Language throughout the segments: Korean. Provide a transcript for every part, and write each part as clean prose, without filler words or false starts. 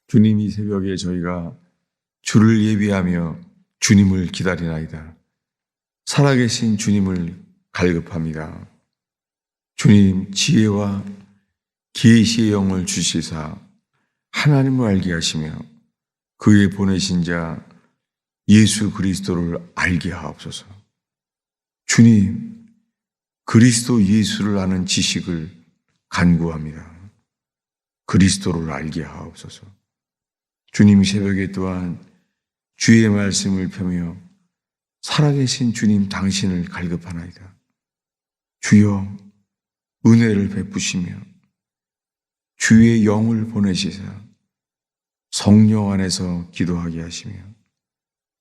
주님, 이 새벽에 저희가 주를 예비하며 주님을 기다리나이다. 살아계신 주님을 갈급합니다. 주님, 지혜와 계시의 영을 주시사 하나님을 알게 하시며 그의 보내신 자 예수 그리스도를 알게 하옵소서. 주님, 그리스도 예수를 아는 지식을 간구합니다. 그리스도를 알게 하옵소서. 주님, 새벽에 또한 주의 말씀을 펴며 살아계신 주님 당신을 갈급하나이다. 주여, 은혜를 베푸시며 주의 영을 보내시사 성령 안에서 기도하게 하시며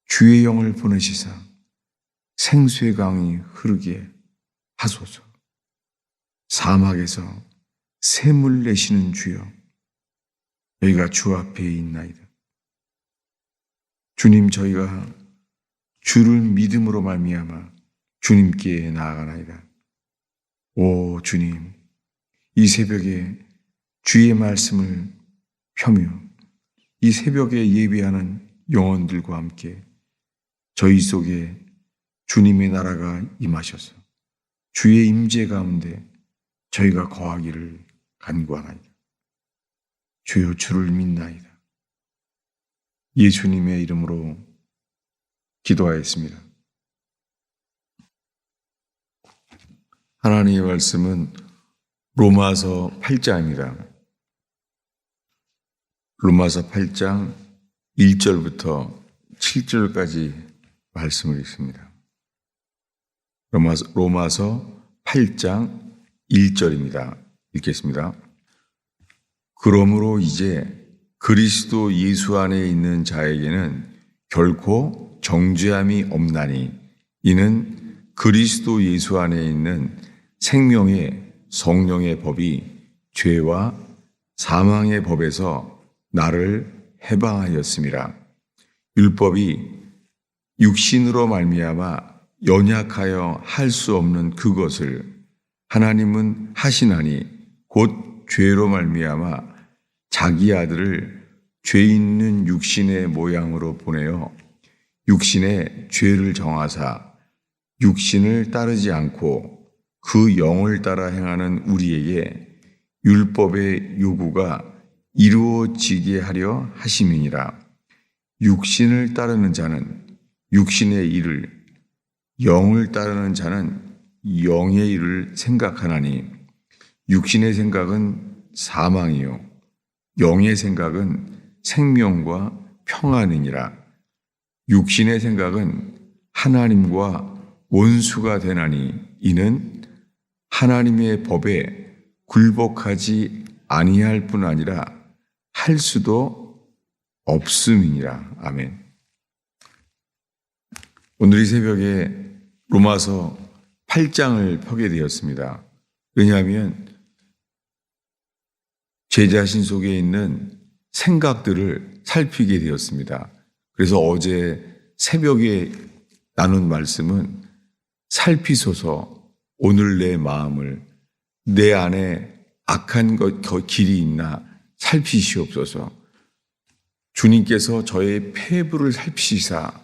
주의 영을 보내시사 생수의 강이 흐르게 하소서. 사막에서 샘을 내시는 주여, 저희가 주 앞에 있나이다. 주님, 저희가 주를 믿음으로 말미암아 주님께 나아가나이다. 오 주님, 이 새벽에 주의 말씀을 펴며 이 새벽에 예비하는 영혼들과 함께 저희 속에 주님의 나라가 임하셔서 주의 임재 가운데 저희가 거하기를 간구하나이다. 주여, 주를 믿나이다. 예수님의 이름으로 기도하였습니다. 하나님의 말씀은 로마서 8장입니다. 로마서 8장 1절부터 7절까지 말씀을 읽습니다. 로마서 8장 1절입니다. 읽겠습니다. 그러므로 이제 그리스도 예수 안에 있는 자에게는 결코 정죄함이 없나니 이는 그리스도 예수 안에 있는 생명의 성령의 법이 죄와 사망의 법에서 나를 해방하였음이라. 율법이 육신으로 말미암아 연약하여 할 수 없는 그것을 하나님은 하시나니 곧 죄로 말미암아 자기 아들을 죄 있는 육신의 모양으로 보내어 육신의 죄를 정하사 육신을 따르지 않고 그 영을 따라 행하는 우리에게 율법의 요구가 이루어지게 하려 하심이니라. 육신을 따르는 자는 육신의 일을, 영을 따르는 자는 영의 일을 생각하나니 육신의 생각은 사망이요 영의 생각은 생명과 평안이니라. 육신의 생각은 하나님과 원수가 되나니 이는 하나님의 법에 굴복하지 아니할 뿐 아니라 할 수도 없음이니라. 아멘. 오늘 이 새벽에 로마서 8장을 펴게 되었습니다. 왜냐하면 제 자신 속에 있는 생각들을 살피게 되었습니다. 그래서 어제 새벽에 나눈 말씀은 살피소서 오늘 내 마음을, 내 안에 악한 길이 있나 살피시옵소서. 주님께서 저의 폐부를 살피시사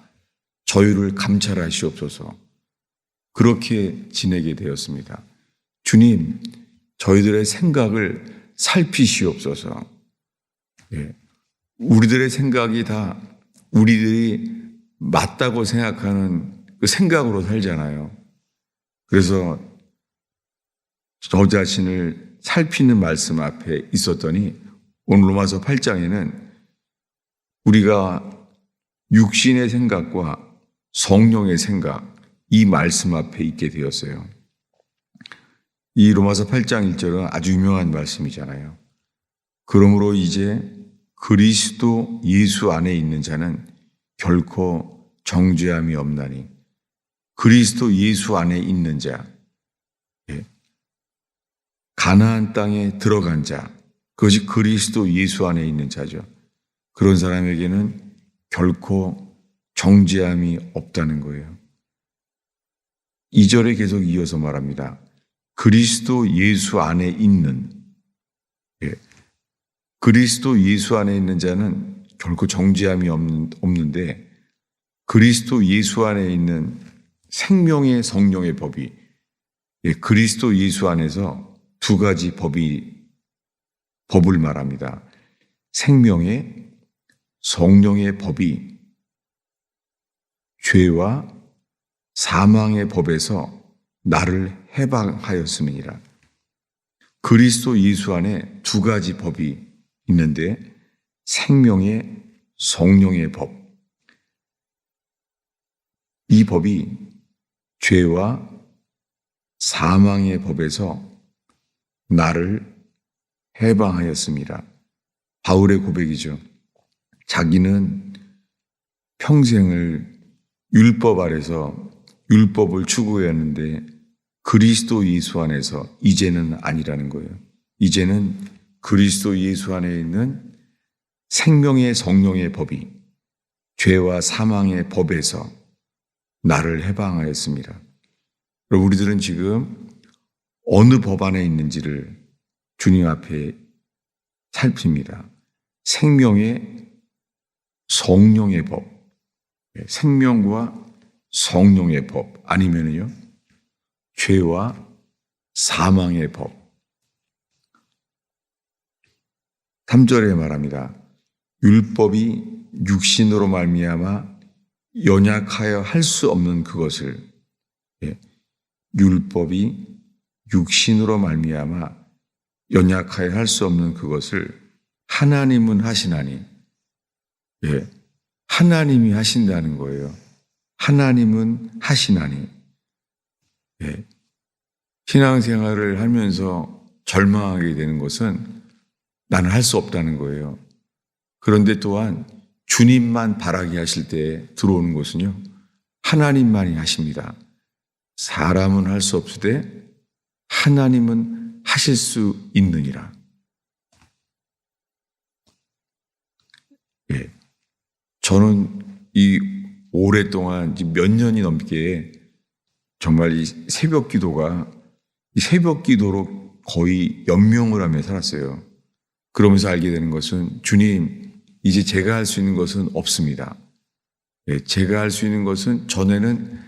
저희를 감찰하시옵소서. 그렇게 지내게 되었습니다. 주님, 저희들의 생각을 살피시옵소서. 우리들의 생각이 다 우리들이 맞다고 생각하는 그 생각으로 살잖아요. 그래서 저 자신을 살피는 말씀 앞에 있었더니 오늘 로마서 8장에는 우리가 육신의 생각과 성령의 생각, 이 말씀 앞에 있게 되었어요. 이 로마서 8장 1절은 아주 유명한 말씀이잖아요. 그러므로 이제 그리스도 예수 안에 있는 자는 결코 정죄함이 없나니 그리스도 예수 안에 있는 자, 가나안 땅에 들어간 자, 그것이 그리스도 예수 안에 있는 자죠. 그런 사람에게는 결코 정죄함이 없다는 거예요. 2절에 계속 이어서 말합니다. 그리스도 예수 안에 있는, 그리스도 예수 안에 있는 자는 결코 정죄함이 없는데 그리스도 예수 안에 있는 생명의 성령의 법이 그리스도 예수 안에서 두 가지 법을 말합니다. 생명의 성령의 법이 죄와 사망의 법에서 나를 해방하였음이니라. 그리스도 예수 안에 두 가지 법이 있는데 생명의 성령의 법. 이 법이 죄와 사망의 법에서 나를 해방하였습니다. 바울의 고백이죠. 자기는 평생을 율법 아래서 율법을 추구했는데 그리스도 예수 안에서 이제는 아니라는 거예요. 이제는 그리스도 예수 안에 있는 생명의 성령의 법이 죄와 사망의 법에서 나를 해방하였습니다. 우리들은 지금 어느 법 안에 있는지를 주님 앞에 살핍니다. 생명의 성령의 법, 생명과 성령의 법 아니면요 죄와 사망의 법. 3절에 말합니다. 율법이 육신으로 말미암아 연약하여 할 수 없는 그것을 율법이 육신으로 말미암아 연약하여 할 수 없는 그것을 하나님은 하시나니 하나님이 하신다는 거예요. 하나님은 하시나니 신앙생활을 하면서 절망하게 되는 것은 나는 할 수 없다는 거예요. 그런데 또한 주님만 바라게 하실 때 들어오는 것은요 하나님만이 하십니다. 사람은 할 수 없으되 하나님은 하실 수 있느니라. 저는 이 오랫동안 몇 년이 넘게 정말 이 새벽 기도가 이 새벽 기도로 거의 연명을 하며 살았어요. 그러면서 알게 되는 것은 주님, 이제 제가 할 수 있는 것은 없습니다. 제가 할 수 있는 것은 전에는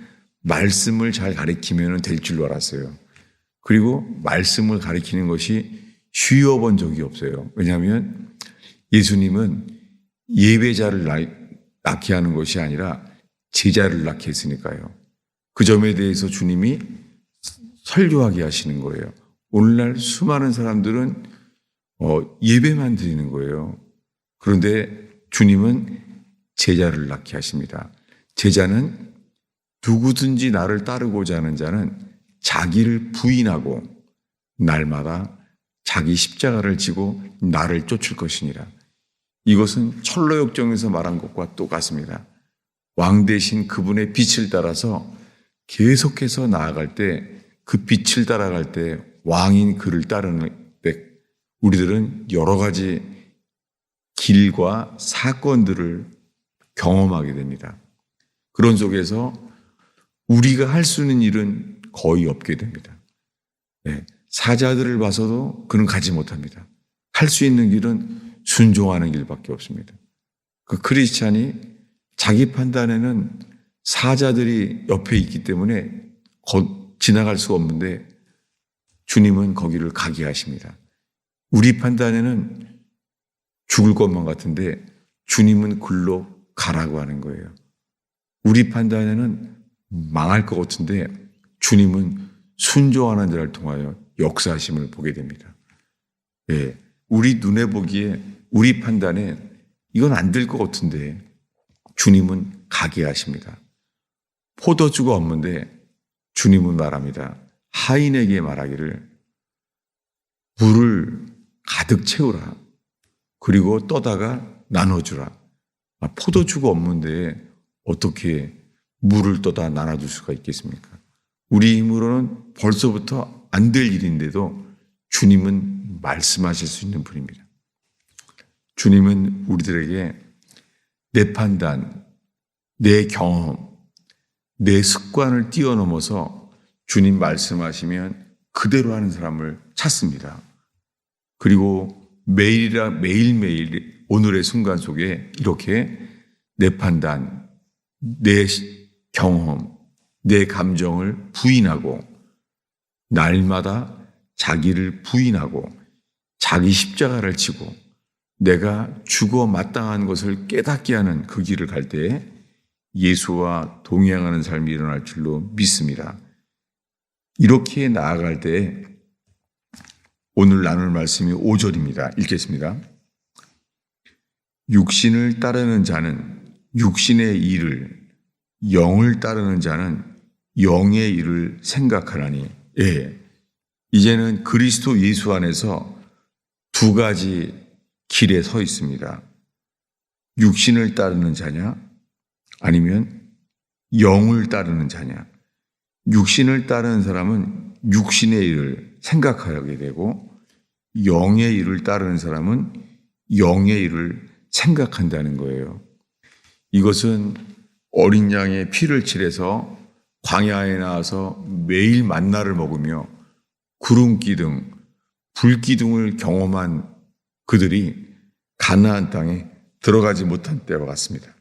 말씀을 잘 가르치면 될 줄로 알았어요. 그리고 말씀을 가르치는 것이 쉬워 본 적이 없어요. 왜냐하면 예수님은 예배자를 낳게 하는 것이 아니라 제자를 낳게 했으니까요. 그 점에 대해서 주님이 설교하게 하시는 거예요. 오늘날 수많은 사람들은 예배만 드리는 거예요. 그런데 주님은 제자를 낳게 하십니다. 제자는 누구든지 나를 따르고자 하는 자는 자기를 부인하고 날마다 자기 십자가를 지고 나를 쫓을 것이니라. 이것은 철로역정에서 말한 것과 똑같습니다. 왕 대신 그분의 빛을 따라서 계속해서 나아갈 때 그 빛을 따라갈 때 왕인 그를 따르는 때 우리들은 여러 가지 길과 사건들을 경험하게 됩니다. 그런 속에서 우리가 할 수 있는 일은 거의 없게 됩니다. 사자들을 봐서도 그는 가지 못합니다. 할 수 있는 길은 순종하는 길밖에 없습니다. 그 크리스찬이 자기 판단에는 사자들이 옆에 있기 때문에 지나갈 수가 없는데 주님은 거기를 가게 하십니다. 우리 판단에는 죽을 것만 같은데 주님은 글로 가라고 하는 거예요. 우리 판단에는 망할 것 같은데 주님은 순종하는 자를 통하여 역사하심을 보게 됩니다. 우리 눈에 보기에 우리 판단에 이건 안 될 것 같은데 주님은 가게 하십니다. 포도주가 없는데 주님은 말합니다. 하인에게 말하기를 물을 가득 채우라. 그리고 떠다가 나눠주라. 포도주가 없는데 어떻게 물을 떠다 나눠줄 수가 있겠습니까? 우리 힘으로는 벌써부터 안 될 일인데도 주님은 말씀하실 수 있는 분입니다. 주님은 우리들에게 내 판단, 내 경험, 내 습관을 뛰어넘어서 주님 말씀하시면 그대로 하는 사람을 찾습니다. 그리고 매일매일 오늘의 순간 속에 이렇게 내 판단, 내 경험, 내 감정을 부인하고 날마다 자기를 부인하고 자기 십자가를 지고 내가 죽어 마땅한 것을 깨닫게 하는 그 길을 갈 때에 예수와 동행하는 삶이 일어날 줄로 믿습니다. 이렇게 나아갈 때 오늘 나눌 말씀이 5절입니다. 읽겠습니다. 육신을 따르는 자는 육신의 일을, 영을 따르는 자는 영의 일을 생각하나니. 예, 이제는 그리스도 예수 안에서 두 가지 길에 서 있습니다. 육신을 따르는 자냐 아니면 영을 따르는 자냐. 육신을 따르는 사람은 육신의 일을 생각하게 되고 영의 일을 따르는 사람은 영의 일을 생각한다는 거예요. 이것은 어린 양의 피를 칠해서 광야에 나와서 매일 만나를 먹으며 구름기둥, 불기둥을 경험한 그들이 가나안 땅에 들어가지 못한 때와 같습니다.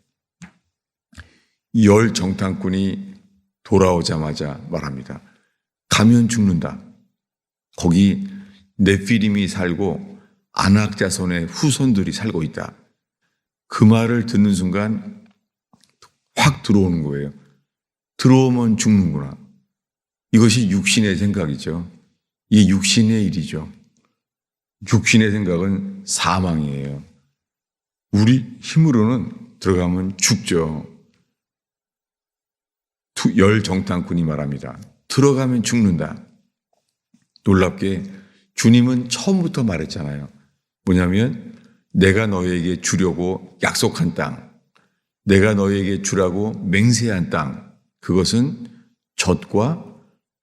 열 정탐꾼이 돌아오자마자 말합니다. 가면 죽는다. 거기 네피림이 살고 아낙 자손의 후손들이 살고 있다. 그 말을 듣는 순간 확 들어오는 거예요. 들어오면 죽는구나. 이것이 육신의 생각이죠. 이게 육신의 일이죠. 육신의 생각은 사망이에요. 우리 힘으로는 들어가면 죽죠. 열 정탐꾼이 말합니다. 들어가면 죽는다. 놀랍게 주님은 처음부터 말했잖아요. 뭐냐면 내가 너에게 주려고 약속한 땅, 내가 너에게 주라고 맹세한 땅, 그것은 젖과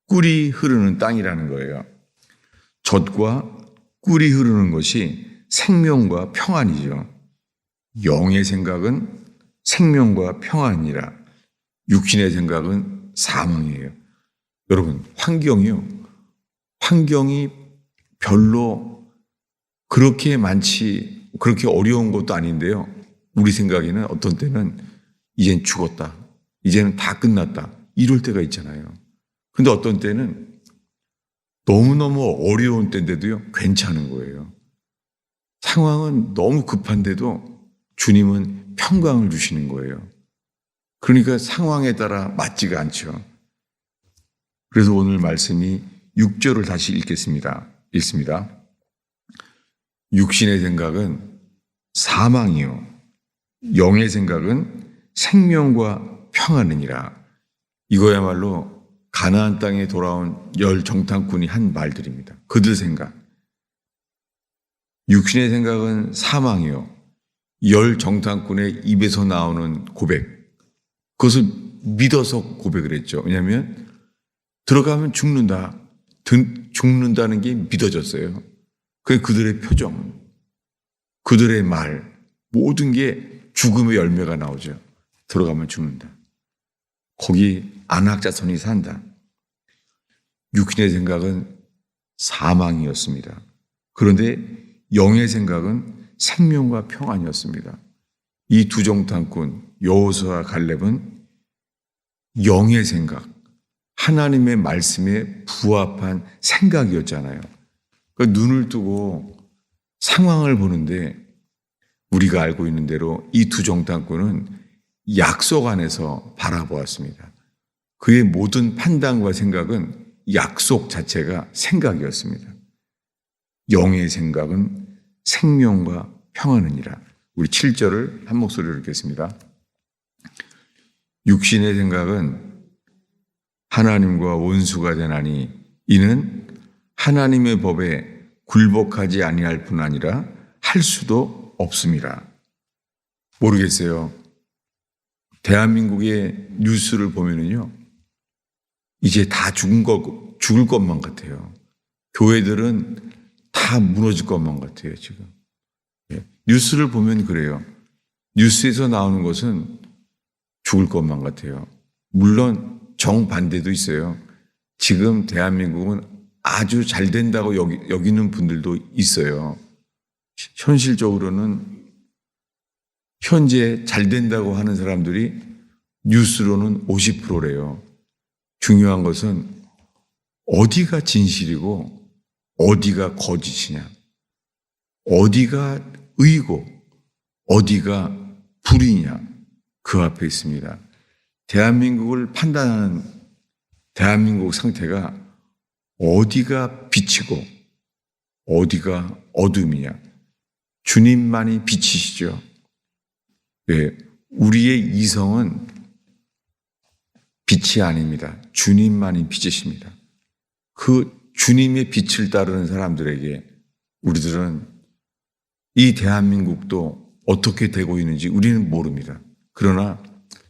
꿀이 흐르는 땅이라는 거예요. 젖과 꿀이 흐르는 것이 생명과 평안이죠. 영의 생각은 생명과 평안이라 육신의 생각은 사망이에요. 여러분, 환경이 별로 그렇게 그렇게 어려운 것도 아닌데요. 우리 생각에는 어떤 때는 이젠 죽었다. 이제는 다 끝났다. 이럴 때가 있잖아요. 근데 어떤 때는 너무너무 어려운 때인데도요, 괜찮은 거예요. 상황은 너무 급한데도 주님은 평강을 주시는 거예요. 그러니까 상황에 따라 맞지가 않죠. 그래서 오늘 말씀이 6절을 다시 읽겠습니다. 읽습니다. 육신의 생각은 사망이요 영의 생각은 생명과 평안이니라. 이거야말로 가나안 땅에 돌아온 열 정탐꾼이 한 말들입니다. 그들 생각. 육신의 생각은 사망이요 열 정탐꾼의 입에서 나오는 고백. 그것을 믿어서 고백을 했죠. 왜냐하면 들어가면 죽는다. 죽는다는 게 믿어졌어요. 그게 그들의 표정, 그들의 말, 모든 게 죽음의 열매가 나오죠. 들어가면 죽는다. 거기 아낙 자손이 산다. 육신의 생각은 사망이었습니다. 그런데 영의 생각은 생명과 평안이었습니다. 이 두 정탐꾼 여호수아와 갈렙은 영의 생각, 하나님의 말씀에 부합한 생각이었잖아요. 그러니까 눈을 뜨고 상황을 보는데 우리가 알고 있는 대로 이 두 정탐꾼은 약속 안에서 바라보았습니다. 그의 모든 판단과 생각은 약속 자체가 생각이었습니다. 영의 생각은 생명과 평안이니라. 우리 7절을 한 목소리로 읽겠습니다. 육신의 생각은 하나님과 원수가 되나니 이는 하나님의 법에 굴복하지 아니할 뿐 아니라 할 수도 없습니다. 모르겠어요. 대한민국의 뉴스를 보면은요, 이제 다 죽을 것만 같아요. 교회들은 다 무너질 것만 같아요, 지금. 뉴스를 보면 그래요. 뉴스에서 나오는 것은 죽을 것만 같아요. 물론 정반대도 있어요. 지금 대한민국은 아주 잘 된다고 여기는 분들도 있어요. 현실적으로는 현재 잘 된다고 하는 사람들이 뉴스로는 50%래요. 중요한 것은 어디가 진실이고 어디가 거짓이냐, 어디가 의고 어디가 불이냐, 그 앞에 있습니다. 대한민국을 판단하는 대한민국 상태가 어디가 빛이고 어디가 어둠이냐, 주님만이 빛이시죠. 네, 우리의 이성은 빛이 아닙니다. 주님만이 빛이십니다. 그 주님의 빛을 따르는 사람들에게 우리들은 이 대한민국도 어떻게 되고 있는지 우리는 모릅니다. 그러나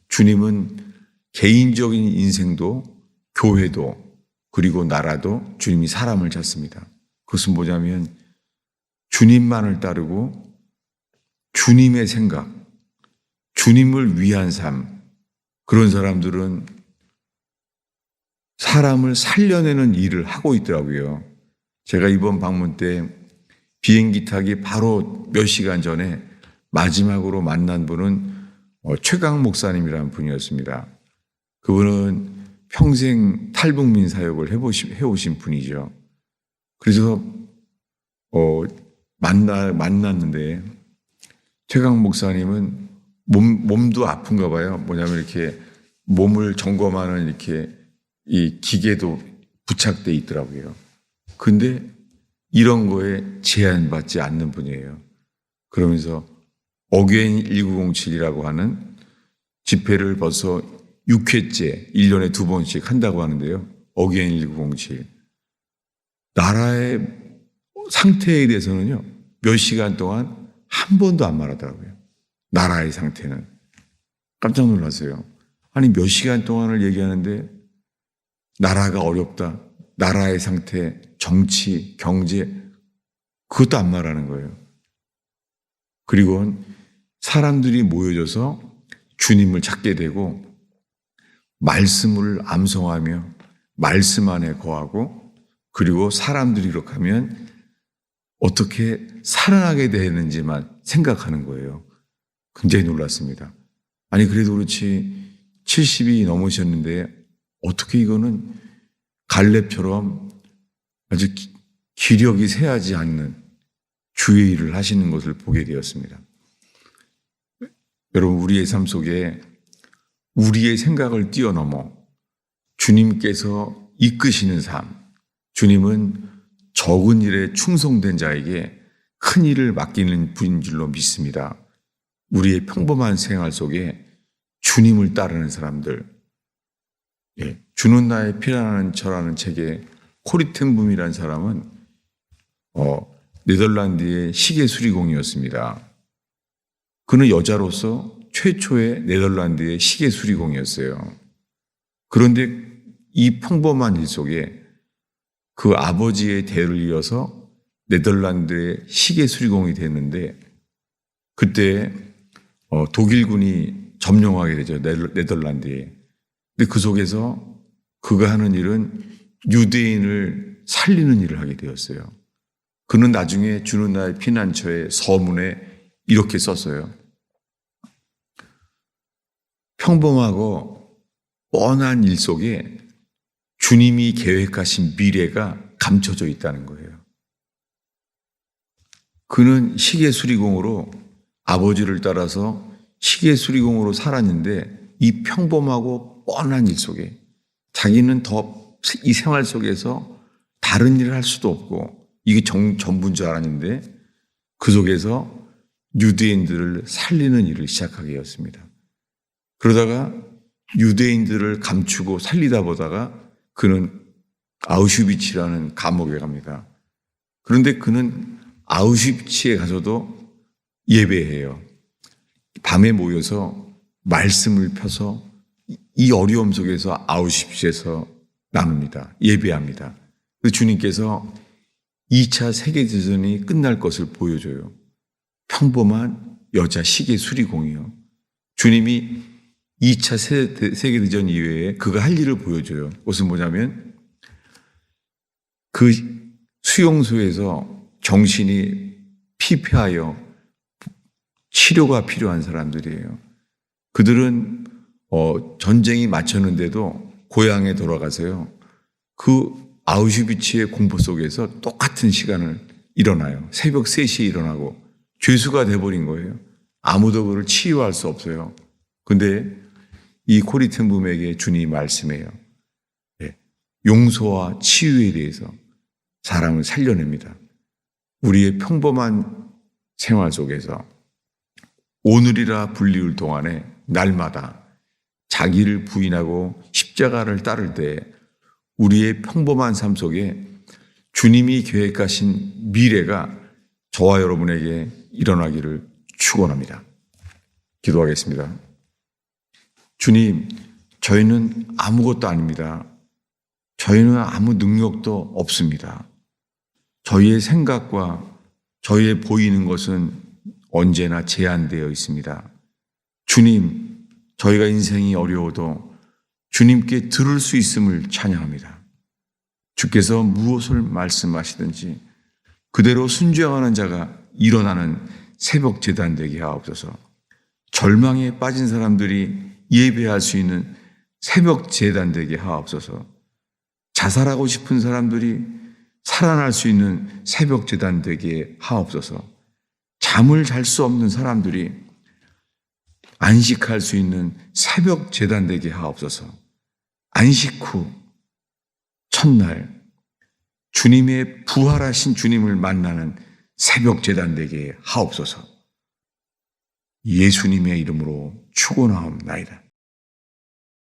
주님은 개인적인 인생도 교회도 그리고 나라도 주님이 사람을 찾습니다. 그것은 뭐냐면 주님만을 따르고 주님의 생각, 주님을 위한 삶, 그런 사람들은 사람을 살려내는 일을 하고 있더라고요. 제가 이번 방문 때 비행기 타기 바로 몇 시간 전에 마지막으로 만난 분은 최강 목사님이라는 분이었습니다. 그분은 평생 탈북민 사역을 해오신 분이죠. 그래서 만났는데 최강 목사님은 몸도 아픈가 봐요. 뭐냐면 이렇게 몸을 점검하는 이렇게 이 기계도 부착돼 있더라고요. 근데 이런 거에 제한받지 않는 분이에요. 그러면서 어게인 1907이라고 하는 집회를 벌써 6회째 1년에 2번씩 한다고 하는데요. 어게인 1907. 나라의 상태에 대해서는요, 몇 시간 동안 한 번도 안 말하더라고요. 나라의 상태는. 깜짝 놀랐어요. 아니, 몇 시간 동안을 얘기하는데 나라가 어렵다, 나라의 상태, 정치, 경제, 그것도 안 말하는 거예요. 그리고 사람들이 모여져서 주님을 찾게 되고 말씀을 암송하며 말씀 안에 거하고, 그리고 사람들이 이렇게 하면 어떻게 살아나게 되는지만 생각하는 거예요. 굉장히 놀랐습니다. 아니, 그래도 그렇지 70이 넘으셨는데 어떻게 이거는 갈렙처럼 아주 기력이 쇠하지 않는 주의 일을 하시는 것을 보게 되었습니다. 여러분, 우리의 삶 속에 우리의 생각을 뛰어넘어 주님께서 이끄시는 삶, 주님은 적은 일에 충성된 자에게 큰 일을 맡기는 분인 줄로 믿습니다. 우리의 평범한 생활 속에 주님을 따르는 사람들, 주는 나의 피라는 저라는 책에 코리텐붐이라는 사람은 네덜란드의 시계 수리공이었습니다. 그는 여자로서 최초의 네덜란드의 시계 수리공이었어요. 그런데 이 평범한 일 속에 그 아버지의 대를 이어서 네덜란드의 시계 수리공이 됐는데, 그때 독일군이 점령하게 되죠, 네덜란드에. 근데 그 속에서 그가 하는 일은 유대인을 살리는 일을 하게 되었어요. 그는 나중에 주는 나의 피난처의 서문에 이렇게 썼어요. 평범하고 뻔한 일 속에 주님이 계획하신 미래가 감춰져 있다는 거예요. 그는 시계 수리공으로 아버지를 따라서 시계 수리공으로 살았는데, 이 평범하고 뻔한 일 속에 자기는 더 이 생활 속에서 다른 일을 할 수도 없고 이게 전부인 줄 알았는데, 그 속에서 유대인들을 살리는 일을 시작하게 되었습니다. 그러다가 유대인들을 감추고 살리다 보다가 그는 아우슈비츠라는 감옥에 갑니다. 그런데 그는 아우슈비츠에 가서도 예배해요. 밤에 모여서 말씀을 펴서 이 어려움 속에서 아우슈비츠에서 나눕니다. 예배합니다. 그래서 주님께서 2차 세계대전이 끝날 것을 보여줘요. 평범한 여자 시계 수리공이요. 주님이 2차 세계대전 이후에 그가 할 일을 보여줘요. 그것은 뭐냐면 그 수용소에서 정신이 피폐하여 치료가 필요한 사람들이에요. 그들은 전쟁이 마쳤는데도 고향에 돌아가서요. 그 아우슈비츠의 공포 속에서 똑같은 시간을 일어나요. 새벽 3시에 일어나고 죄수가 돼버린 거예요. 아무도 그를 치유할 수 없어요. 근데 이 코리 텐붐에게 주님이 말씀해요. 용서와 치유에 대해서 사람을 살려냅니다. 우리의 평범한 생활 속에서 오늘이라 불리울 동안에 날마다 자기를 부인하고 십자가를 따를 때 우리의 평범한 삶 속에 주님이 계획하신 미래가 저와 여러분에게 일어나기를 축원합니다. 기도하겠습니다. 주님, 저희는 아무것도 아닙니다. 저희는 아무 능력도 없습니다. 저희의 생각과 저희의 보이는 것은 언제나 제한되어 있습니다. 주님, 저희가 인생이 어려워도 주님께 들을 수 있음을 찬양합니다. 주께서 무엇을 말씀하시든지 그대로 순종하는 자가 일어나는 새벽 제단 되게 하옵소서. 절망에 빠진 사람들이 예배할 수 있는 새벽 제단 되게 하옵소서. 자살하고 싶은 사람들이 살아날 수 있는 새벽 제단 되게 하옵소서. 잠을 잘 수 없는 사람들이 안식할 수 있는 새벽 제단 되게 하옵소서. 안식 후 첫날 주님의 부활하신 주님을 만나는 새벽 제단 되게 하옵소서. 예수님의 이름으로 축원하옵나이다.